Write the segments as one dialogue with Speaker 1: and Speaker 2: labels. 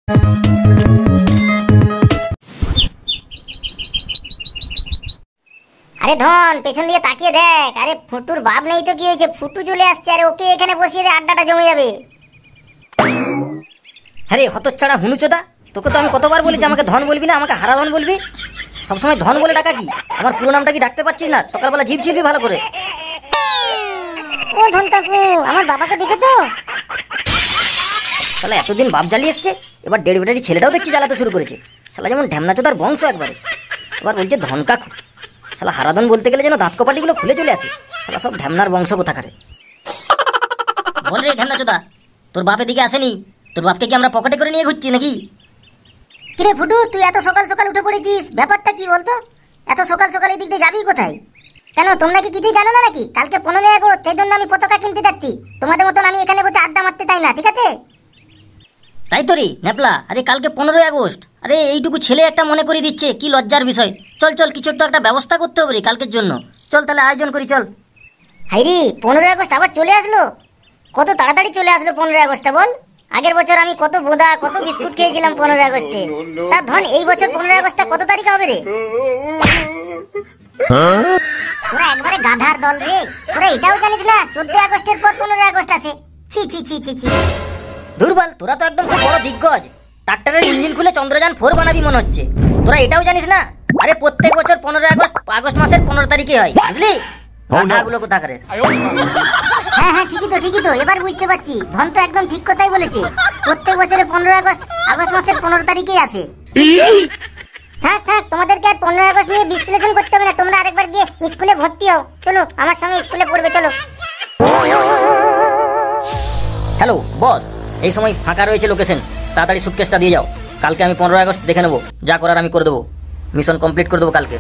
Speaker 1: আরে ধন, পেছন দিকে তাকিয়ে দেখ। আরে ফুটুর বাপ নেই তো কি হয়েছে, ফুটু চলে আসছে। আরে ওকে এখানে বসিয়ে দে, আড্ডাটা জমে যাবে।
Speaker 2: আরে হতচ্ছাড়া হুনুচোদা, তোকে তো আমি কতবার বলেছি আমাকে ধন বলবি না, আমাকে হারাধন বলবি। সবসময় ধন বলে ডাকা কি? আমার পুরো নামটা কি ডাকতে পারছিস না? সকালবেলা জিভ ছিলবি ভালো করে।
Speaker 1: ও ধন কাকু, আমার বাবাকে দেখে তো
Speaker 2: শালা এতদিন বাপ জ্বালিয়ে এসছে, এবার দেড় বেটারি ছেলেটাও দেখছি জ্বালাতে শুরু করেছে। শালা যেমন ঢ্যামনাচোদার বংশ একবারে, এবার বলছে ধন কাকু। শালা হারাধন বলতে গেলে যেন দাঁত কপাটিগুলো খুলে চলে আসে। শালা সব ঢ্যামনার বংশ কোথাকারে। বল রে ঢ্যামনাচোদা, তোর বাপ এদিকে আসেনি? তোর বাপকে কি আমরা পকেটে করে নিয়ে ঘুরছি নাকি?
Speaker 1: কিরে ফুটু, তুই এত সকাল সকাল উঠে পড়েছিস, ব্যাপারটা কি বলতো? এত সকাল সকাল এই দিক দিয়ে যাবি কোথায়? কেন, তোমরা কি কিছুই জানো না নাকি? কালকে 15 আগস্ট, সেই জন্য আমি পতাকা কিনতে যাচ্ছি। তোমাদের মতন আমি এখানে বসে আড্ডা মারতে চাই না, ঠিক আছে?
Speaker 2: তাই তো রে নেপলা, আরে কালকে 15 আগস্ট। আরে এইটুকু ছেলে একটা মনে করে দিচ্ছে, কি লজ্জার বিষয়। চল চল, কিছু একটা ব্যবস্থা করতে হবে রে কালকের জন্য। চল তাহলে আয়োজন করি, চল।
Speaker 1: হাইরি, 15 আগস্ট আবার চলে আসলো। কত তাড়াতাড়ি চলে আসলো 15 আগস্টটা, বল। আগের বছর আমি কত বোদা, কত বিস্কুট খেয়েছিলাম 15 আগস্টে। তার ধন এই বছর 15 আগস্টটা কত তারিখে হবে রে? তোরা একবারে গাধার দল রে। তোরা এটাও জানিস না 14 আগস্টের পর 15 আগস্ট আছে? ছি ছি ছি ছি ছি।
Speaker 2: দুর্বল, তোরা তো একদম খুব বড় দিগ্গজ। ট্রাক্টরের ইঞ্জিন খুলে চন্দ্রযান 4 বানাবি মনে হচ্ছে। তোরা এটাও জানিস না? আরে প্রত্যেক বছর 15 আগস্ট মাসের 15 তারিখে হয়, বুঝলি? গাধাগুলো কোথাকারে।
Speaker 1: হ্যাঁ হ্যাঁ, ঠিকই তো, এবার বুঝতে পারছি। ধন তো একদম ঠিক কথাই বলেছে। প্রত্যেক বছরে 15 আগস্ট মাসের 15 তারিখেই আসে। থাক থাক, তোমাদেরকে আর 15 আগস্ট নিয়ে বিশ্লেষণ করতে হবে না। তোমরা আরেকবার গিয়ে স্কুলে ভর্তি হও। চলো, আমার সঙ্গে স্কুলে পড়বে, চলো।
Speaker 2: হ্যালো বস, এই সময় ফাঁকা রয়েছে লোকেশন, তাড়াতাড়ি সুটকেসটা দিয়ে যাও। কালকে আমি 15 আগস্ট দেখে নেবো, যা করার আমি করে দেবো। মিশন কমপ্লিট করে দেবো কালকে।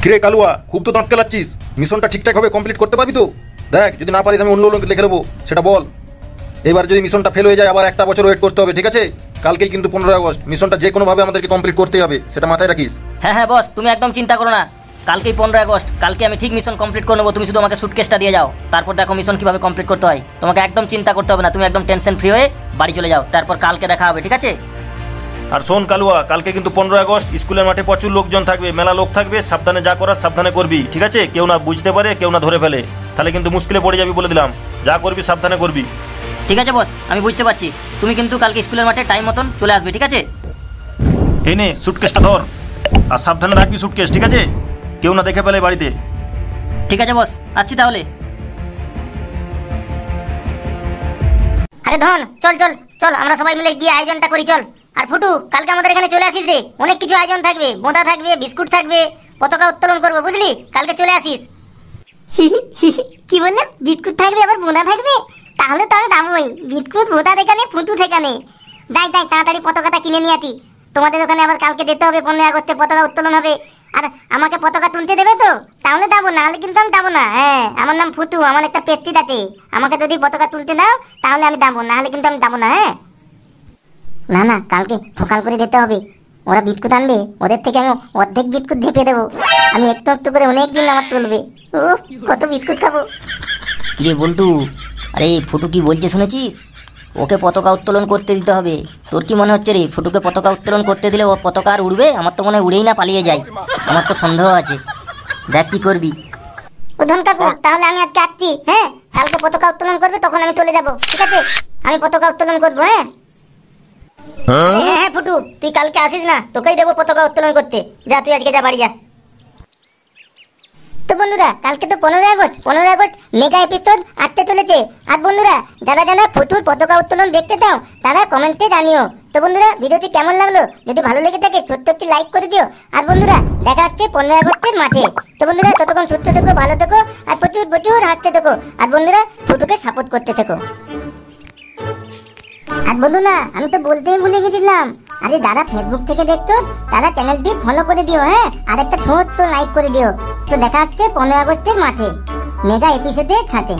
Speaker 3: কিরে কালুয়া, খুব তো দাঁত কেলাচ্ছিস। মিশনটা ঠিকঠাক ভাবে কমপ্লিট করতে পারবি তো? দেখ, যদি না পারিস আমি অন্য লোক লিখে দেবো, সেটা বল। এবার যদি মিশনটা ফেল হয়ে যায় আবার একটা বছর ওয়েট করতে হবে, ঠিক আছে? কালকেই কিন্তু 15 আগস্ট, মিশনটা যে কোনো ভাবে আমাদেরকে কমপ্লিট করতেই হবে, সেটা মাথায় রাখিস।
Speaker 2: হ্যাঁ বস, তুমি একদম চিন্তা করো না। কালকেই 15 আগস্ট, কালকে আমি ঠিক মিশন কমপ্লিট করে নেবো। তুমি শুধু আমাকে সুটকেসটা দিয়ে যাও, তারপর দেখো মিশন কিভাবে কমপ্লিট করতে হয়। তোমাকে একদম চিন্তা করতে হবে না, তুমি একদম টেনশন ফ্রি হয়ে বাড়ি চলে যাও। তারপর কালকে দেখা হবে, ঠিক আছে?
Speaker 3: আর শোন কালুয়া, কালকে কিন্তু 15 আগস্ট স্কুলের মাঠে প্রচুর লোকজন থাকবে, মেলা লোক থাকবে। সাবধানে যা করার সাবধানে করবি, ঠিক আছে? কেউ না বুঝতে পারে, কেউ না ধরে ফেলে, তাহলে কিন্তু মুশকিলে পড়ে যাবি বলে দিলাম। যা করবি সাবধানে করবি।
Speaker 2: ঠিক আছে বস, আমি বুঝতে পারছি। তুমি কিন্তু কালকে স্কুলের মাঠে টাইম মতন চলে আসবে, ঠিক আছে?
Speaker 3: এই নে সুটকেসটা ধর, আর সাবধানে রাখবি সুটকেস, ঠিক আছে? কেউ না দেখে ফেলে বাড়িতে।
Speaker 2: ঠিক আছে বস, আসছি তাহলে।
Speaker 1: আরে ধন, চল চল চল, আমরা সবাই মিলে গিয়ে আয়োজনটা করি, চল। আর ফুটু, কালকে আমাদের এখানে চলে আসিস রে। অনেক কিছু আয়োজন থাকবে, বোঁদা থাকবে, বিস্কুট থাকবে, পতাকা উত্তোলন করবো, বুঝলি? কালকে চলে আসিস। কি বললে? বিস্কুট থাকবে আবার বোঁদা থাকবে? তাহলে তো আমি দামই। বিস্কুট বোঁদা দেখানে, ফুটু সেখানে। যাই তাড়াতাড়ি পতাকাটা কিনে নিয়ে আতি। তোমাদের ওখানে আবার কালকে যেতে হবে, 15 আগস্টে পতাকা উত্তোলন হবে। আর আমাকে পতাকা তুলতে দেবে তো? তাহলে যাবো, নাহলে কিন্তু আমি যাবো না। হ্যাঁ, আমার নাম ফুটু, আমার একটা পেস্টিজ আছে। আমাকে যদি পতাকা তুলতে দাও তাহলে আমি যাবো, নাহলে কিন্তু আমি যাবো না। হ্যাঁ না না, কালকে সকাল করে যেতে হবে। ওরা বিস্কুট আনবে, ওদের থেকে আমি অর্ধেক বিস্কুট ঝেপে দেবো। আমি একটু একটু করে অনেক দিন আমার তুলবে। ও কত বিস্কুট খাবো।
Speaker 2: কিরে বল্টু, আরে ফুটু কি বলছে শুনেছিস? ওকে পতাকা উত্তোলন করতে দিতে হবে। তোর কি মনে হচ্ছে রে, ফুটুকে পতাকা উত্তোলন করতে দিলে ও পতাকা আর উড়বে? আমার তো মনে হয় উড়েই না পালিয়ে যায়। আমার তো সন্দেহ আছে, দেখ কি করবি।
Speaker 1: ও ধন কাকু, তাহলে আমি আজকে আসছি। হ্যাঁ, কালকে পতাকা উত্তোলন করবে, তখন আমি চলে যাবো, ঠিক আছে? আমি পতাকা উত্তোলন করবো। হ্যাঁ হ্যাঁ ফুটু, তুই কালকে আসিস না, তোকেই দেবো পতাকা উত্তোলন করতে। যা, তুই আজকে যা, বাড়ি যা। তো বন্ধুরা, কালকে তো 15 আগস্ট মেগা এপিসোড আসতে চলেছে। আর বন্ধুরা, যারা যারা ফুটুর পতাকা উত্তোলন দেখতে চাও তারা কমেন্টে জানিও। তো বন্ধুরা, ভিডিওটি কেমন লাগলো? যদি ভালো লেগে থাকে ছোট্ট একটি লাইক করে দিও। আর বন্ধুরা, দেখা হচ্ছে 15 আগস্টের মাঠে। তো বন্ধুরা, ততক্ষণ সুস্থ থেকো, ভালো থেকো, আর প্রচুর প্রচুর হাসতে থেকো। আর বন্ধুরা, ফুটুকে সাপোর্ট করতে থেকো। আর বন্ধুরা, আমি তো বলতেই ভুলে গেছিলাম, আরে যারা ফেসবুক থেকে দেখছো তারা চ্যানেলটি ফলো করে দিও। হ্যাঁ, আর একটা ছোট্ট লাইক করে দিও। তো দেখা হচ্ছে 15 আগস্টের মাঠে মেগা এপিসোডের সাথে।